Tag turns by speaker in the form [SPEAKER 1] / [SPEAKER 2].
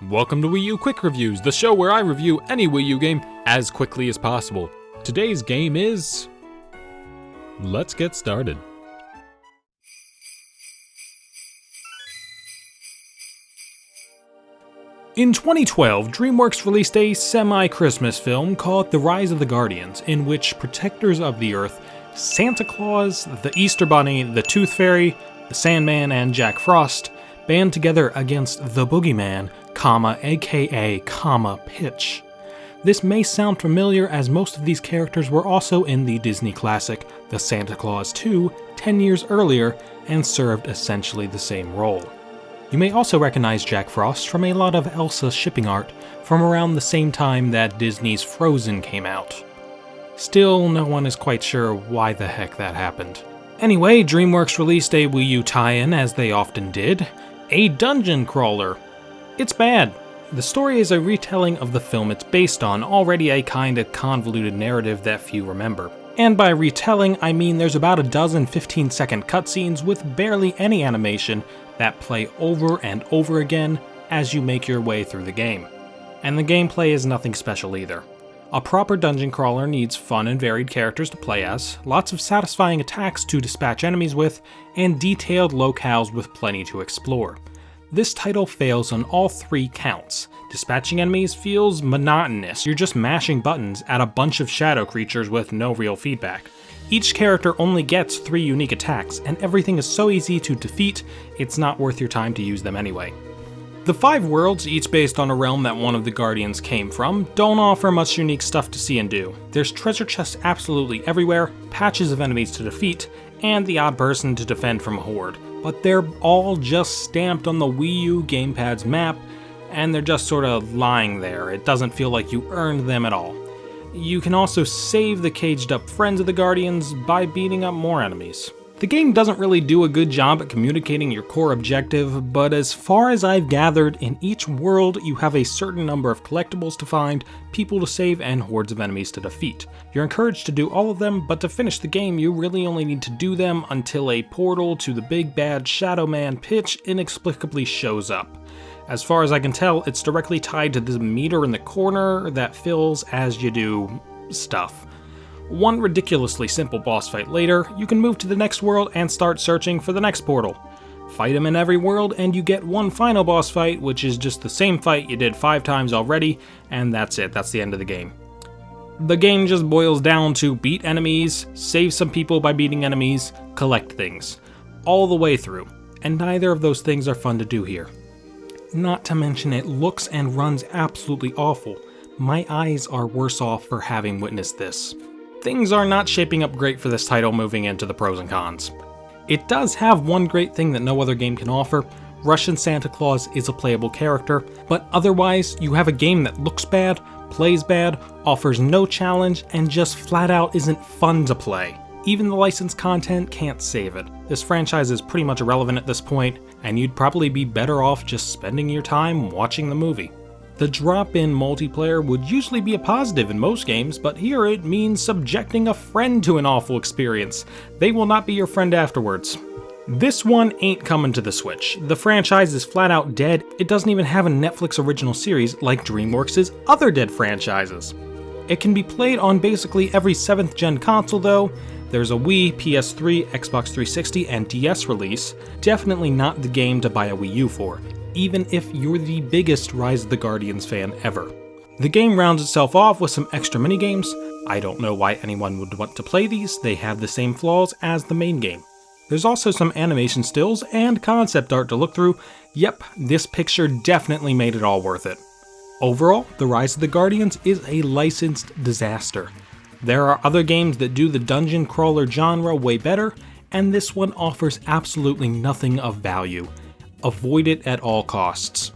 [SPEAKER 1] Welcome to Wii U Quick Reviews, the show where I review any Wii U game as quickly as possible. Today's game is... Let's get started. In 2012, DreamWorks released a semi-Christmas film called The Rise of the Guardians, in which protectors of the Earth, Santa Claus, the Easter Bunny, the Tooth Fairy, the Sandman, and Jack Frost band together against the Boogeyman, aka, Pitch. This may sound familiar as most of these characters were also in the Disney classic The Santa Claus 2 10 years earlier and served essentially the same role. You may also recognize Jack Frost from a lot of Elsa shipping art from around the same time that Disney's Frozen came out. Still, no one is quite sure why the heck that happened. Anyway, DreamWorks released a Wii U tie-in, as they often did, a dungeon crawler. It's bad. The story is a retelling of the film it's based on, already a kinda convoluted narrative that few remember. And by retelling, I mean there's about a dozen 15-second cutscenes with barely any animation that play over and over again as you make your way through the game. And the gameplay is nothing special either. A proper dungeon crawler needs fun and varied characters to play as, lots of satisfying attacks to dispatch enemies with, and detailed locales with plenty to explore. This title fails on all three counts. Dispatching enemies feels monotonous, you're just mashing buttons at a bunch of shadow creatures with no real feedback. Each character only gets 3 unique attacks, and everything is so easy to defeat, it's not worth your time to use them anyway. The 5 worlds, each based on a realm that one of the Guardians came from, don't offer much unique stuff to see and do. There's treasure chests absolutely everywhere, patches of enemies to defeat, and the odd person to defend from a horde. But they're all just stamped on the Wii U gamepad's map, and they're just sort of lying there. It doesn't feel like you earned them at all. You can also save the caged up friends of the Guardians by beating up more enemies. The game doesn't really do a good job at communicating your core objective, but as far as I've gathered, in each world you have a certain number of collectibles to find, people to save, and hordes of enemies to defeat. You're encouraged to do all of them, but to finish the game you really only need to do them until a portal to the big bad Shadow Man Pitch inexplicably shows up. As far as I can tell, it's directly tied to the meter in the corner that fills as you do stuff. One ridiculously simple boss fight later, you can move to the next world and start searching for the next portal. Fight him in every world and you get one final boss fight, which is just the same fight you did 5 times already, and that's it, that's the end of the game. The game just boils down to beat enemies, save some people by beating enemies, collect things. All the way through, and neither of those things are fun to do here. Not to mention it looks and runs absolutely awful. My eyes are worse off for having witnessed this. Things are not shaping up great for this title moving into the pros and cons. It does have one great thing that no other game can offer. Russian Santa Claus is a playable character, but otherwise you have a game that looks bad, plays bad, offers no challenge, and just flat out isn't fun to play. Even the licensed content can't save it. This franchise is pretty much irrelevant at this point, and you'd probably be better off just spending your time watching the movie. The drop-in multiplayer would usually be a positive in most games, but here it means subjecting a friend to an awful experience. They will not be your friend afterwards. This one ain't coming to the Switch. The franchise is flat out dead. It doesn't even have a Netflix original series like DreamWorks' other dead franchises. It can be played on basically every 7th gen console though. There's a Wii, PS3, Xbox 360, and DS release. Definitely not the game to buy a Wii U for, even if you're the biggest Rise of the Guardians fan ever. The game rounds itself off with some extra minigames. I don't know why anyone would want to play these, they have the same flaws as the main game. There's also some animation stills and concept art to look through. Yep, this picture definitely made it all worth it. Overall, The Rise of the Guardians is a licensed disaster. There are other games that do the dungeon crawler genre way better, and this one offers absolutely nothing of value. Avoid it at all costs.